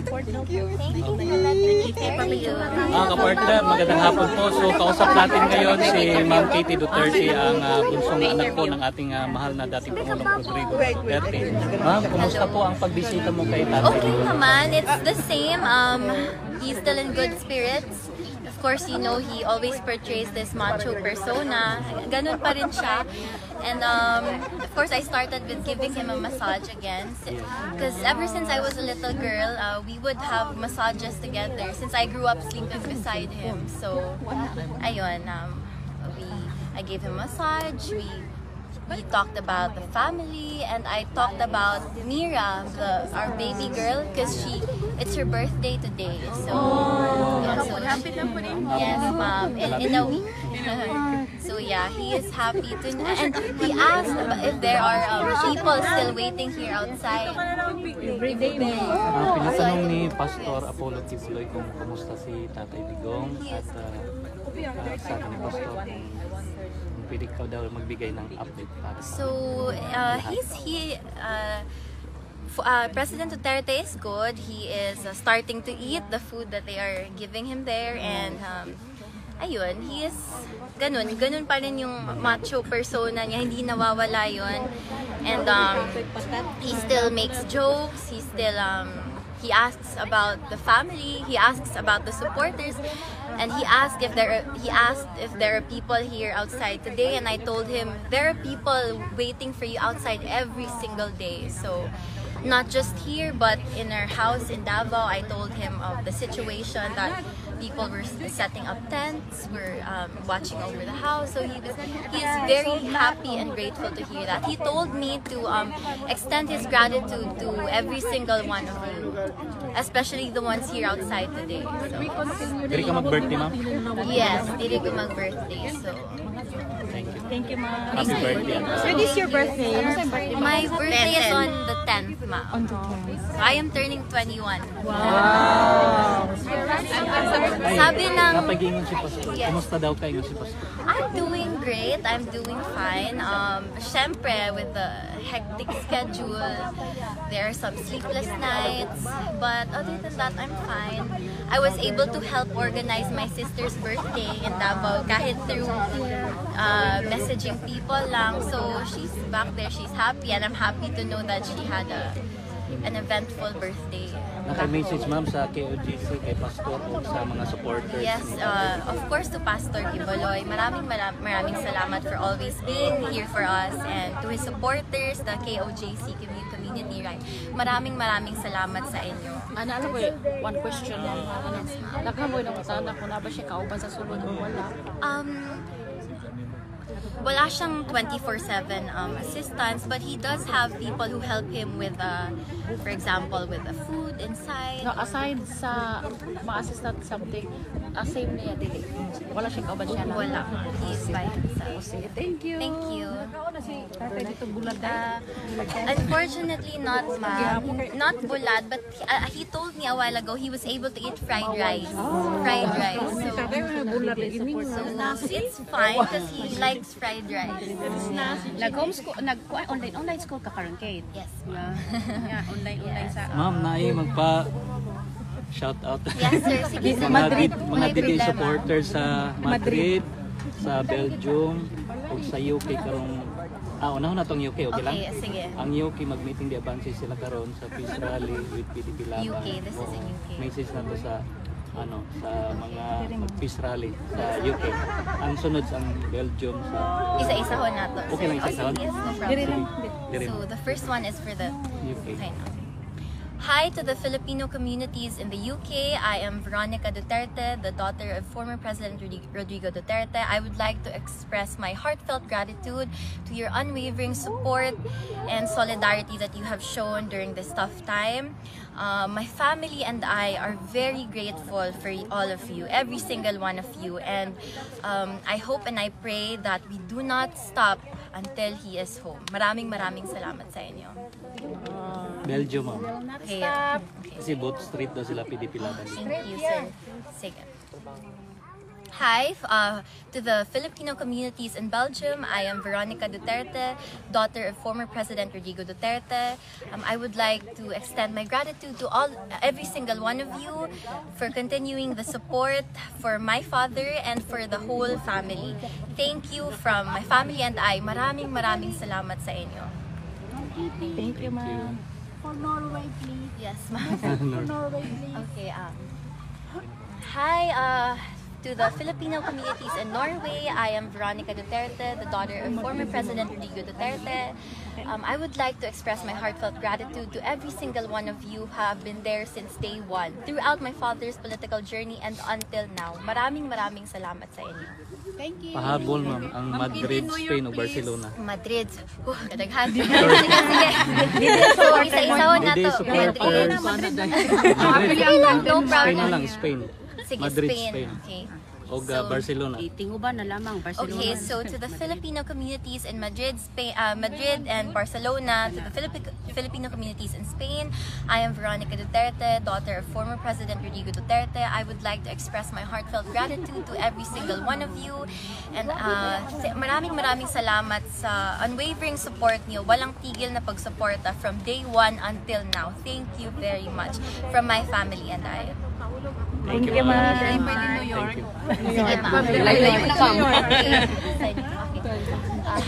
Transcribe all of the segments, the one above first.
Thank you. Thank you for letting me carry you. Kapartner, magandang hapon po. So, kausap natin ngayon si Ma'am Katie Duterte, ang bunsong anak po ng ating mahal na dating Pangulong Rodrigo Duterte. Ma'am, kumusta po ang pagbisita mo kay tatay? Okay naman, it's the same. He's still in good spirits. Of course, you know, he always portrays this macho persona. Ganun pa rin siya. And of course, I started with giving him a massage again. Because ever since I was a little girl, we would have massages together since I grew up sleeping beside him. So, ayun, I gave him a massage. We talked about the family, and I talked about Mira, our baby girl, because it's her birthday today. So, yeah, so yes, ma'am, in a week. So yeah, he is happy to, and he asked if there are people still waiting here outside. Pinatanong ni Pastor Apollo Tibuloy kung kumusta si Tatay Digong at sabi ni Pastor kung pwede ka daw magbigay ng update para sa President Duterte is good. He is starting to eat the food that they are giving him there, and ayun, he is ganun pa rin yung macho persona niya, hindi nawawala yun. And he still makes jokes, he still he asks about the family, he asks about the supporters, and he asked if there are people here outside today, and I told him there are people waiting for you outside every single day. So not just here, but in our house in Davao, I told him of the situation that people were setting up tents, were watching over the house. So he is very happy and grateful to hear that. He told me to extend his gratitude to every single one of you, especially the ones here outside today. So, Dili ka mag-birthday, ma'am? yes, dili ko mag-birthday. So Thank you, ma'am. Happy birthday. When is your birthday? my birthday is on the 10th, ma'am. So I am turning 21. Wow. Sabi ng Napagingon si Pastor. Yes. Kumusta daw kayo si Pastor? I'm doing great. I'm doing fine. Syempre, with the hectic schedule, there are some sleepless nights. But other than that, I'm fine. I was able to help organize my sister's birthday in Davao kahit through messaging people lang. So she's back there. She's happy, and I'm happy to know that she had an eventful birthday. Naka-message, ma'am, sa KOGC, kay Pastor, o sa mga supporters. Yes, of course to Pastor Giboloy. Maraming salamat for always being here for us, and to his supporters, the KOJC community, right? Maraming salamat sa inyo. Ano ko one question lang. Nakamoy na matanda kung na ba siya kauban sa sulod o wala? Wala siyang 24/7 assistance, but he does have people who help him with, for example, with the food inside. No, aside sa mga assistant something, same niya dili. Wala siya kauban siya na. Wala. He is by himself. Sige, thank you. Thank you. Tatay dito bulad Unfortunately, not ma'am. Not bulad, but he told me a while ago he was able to eat fried rice. Fried rice. So it's fine because he likes fried rice. Nag-homeschool, online school ka karon Kate? Yes. Yeah, online sa Ma'am, naay shout out. Yes, sir. Sige, sa mga Walang DD problema. supporters sa Madrid, sa Belgium, o sa UK karong unahon na tong UK, okay lang? Okay, sige. Ang UK mag-meeting di advance sila karon sa peace rally with PDP Laban. UK, this is in UK. Message na to sa sa mga peace rally sa UK. Ang sunod sa Belgium sa Isa-isa ho na to. Okay lang, isa-isa ho? Yes, no Dire problem. lang. So the first one is for the UK. okay, no. Hi to the Filipino communities in the UK. I am Veronica Duterte, the daughter of former President Rodrigo Duterte. I would like to express my heartfelt gratitude to your unwavering support and solidarity that you have shown during this tough time. My family and I are very grateful for all of you, every single one of you, and I hope and I pray that we do not stop until he is home. Maraming salamat sa inyo. Belgium, ma'am. Okay. Kasi both street daw sila PDP Laban. Thank you, sir. Sige. Hi, to the Filipino communities in Belgium. I am Veronica Duterte, daughter of former President Rodrigo Duterte. I would like to extend my gratitude to every single one of you for continuing the support for my father and for the whole family. Thank you from my family and I. Maraming salamat sa inyo. Thank you, ma'am. For Norway, please. Yes, ma'am. For Norway, please. Okay, hi, to the Filipino communities in Norway. I am Veronica Duterte, the daughter of former President Rodrigo Duterte. I would like to express my heartfelt gratitude to every single one of you who have been there since day one, throughout my father's political journey and until now. Maraming salamat sa inyo. Thank you. Pahabol, ma'am, ang Madrid, Spain o Barcelona. Madrid. Kadaghan. Sige. So, isa-isaw na to. Madrid. No Spain problem. lang, Spain. Sige, Madrid, Spain. Spain. Okay. O Barcelona. Tinguban na lamang, Barcelona. Okay, so to the Filipino communities in Madrid, Spain, Madrid and Barcelona, to the Filipino communities in Spain, I am Veronica Duterte, daughter of former President Rodrigo Duterte. I would like to express my heartfelt gratitude to every single one of you. And maraming salamat sa unwavering support niyo. Walang tigil na pagsuporta from day one until now. Thank you very much from my family and I. Thank you, ma'am. Sige, ma'am.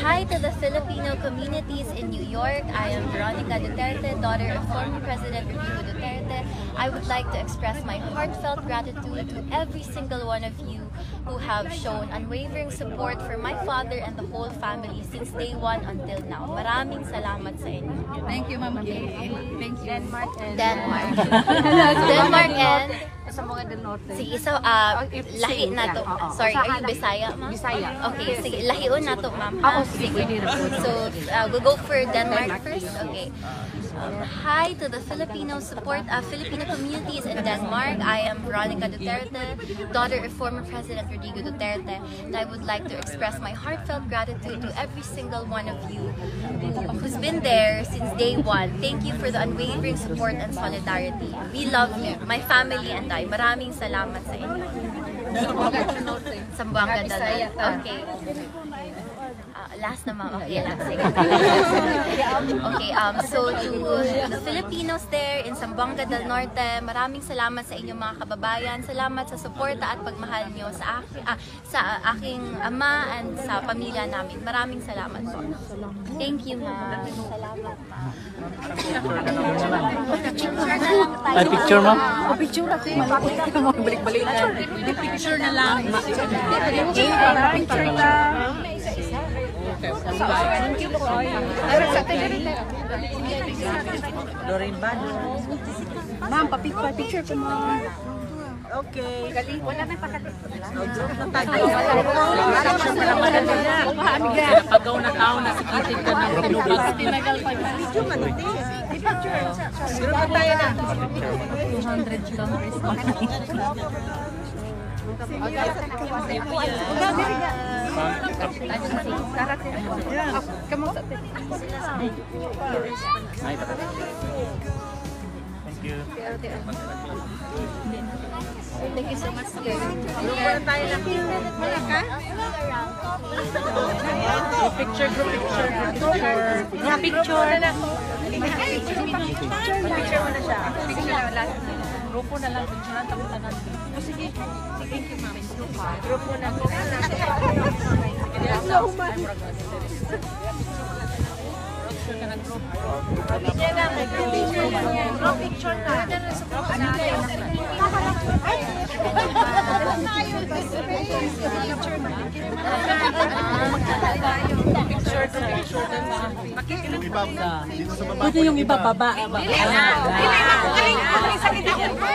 Hi to the Filipino communities in New York. I am Veronica Duterte, daughter of former President Rodrigo Duterte. I would like to express my heartfelt gratitude to every single one of you who have shown unwavering support for my father and the whole family since day one until now. Maraming salamat sa inyo. Thank you, Ma'am. Thank you. Denmark and Zamboanga del Norte. sige, so, lahi na to. Sorry, are you Bisaya, ma'am? Bisaya. Okay, sige, lahiun na to, ma'am. Sige. So, we'll go for Denmark first. Okay. Hi to the Filipino communities in Denmark. I am Veronica Duterte, daughter of former President Rodrigo Duterte. And I would like to express my heartfelt gratitude to every single one of you who's been there since day one. Thank you for the unwavering support and solidarity. We love you, my family and I. Maraming salamat sa inyo. Zamboanga del Norte. Okay. Last naman, okay lang. Sige. Okay, so to the Filipinos there in Zamboanga del Norte, maraming salamat sa inyong mga kababayan. Salamat sa suporta at pagmahal nyo sa aking ama and sa pamilya namin. Maraming salamat po. Thank you, ma'am. Salamat, ma'am. Picture na lang tayo. Ay, picture, ma'am? Picture ako. Balik-balik na. Picture na lang. Picture na lang. Dorimban. Ma'am, pa-picture ko, ma'am. Okay. Wala na pakalit. Group na tayo. Pagaw na tao na si Kitty ka na pinubas. Tinagal pa. Video man din. Picture. Group na tayo na. 200 kilometers. Thank you so much. Picture. Picture mo na siya. Grupo na lang, picturean tapunan. Sige. Thank you, ma'am. Grupo na. Picture na. Pwede yung iba baba.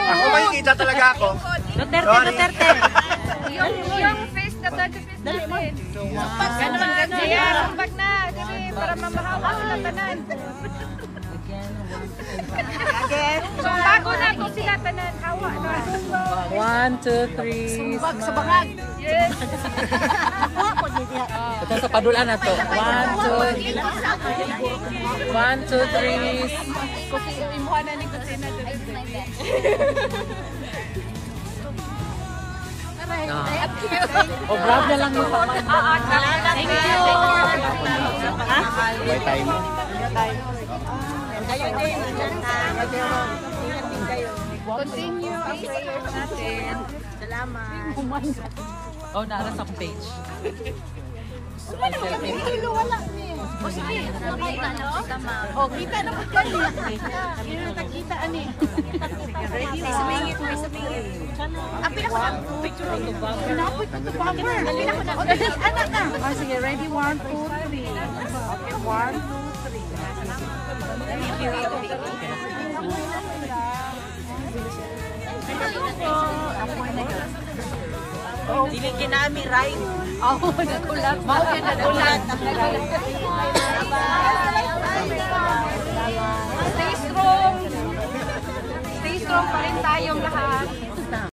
Ako makikita talaga ako. Duterte. Yung face na tayo face natin. Ganun. Ayan, sampag na. Kasi para mamahawa sila tanan. So, bago na ito sila tanan. Hawa na. 1, 2, 3. Sa bangag. Yes. Ito sa padulan na to. 1, 2, 3. Kasi imuha na ni Kusina. O grab na lang mo sa Thank you. May time. Continue ang prayers natin. Oh, nara sa page. Oh, kita na po dyan eh. Yun ang nakita, ani. Apil ako na. Picture of the bumper. Pinapit ko the bumper. Apil ako na. O, anak na. Oh, sige, ready? 1, 2, 3. Okay, 1, 2, 3. Dili kinami, right? Oo, nagulat. Mao ka nagulat. Stay strong. Stay strong pa rin tayong lahat.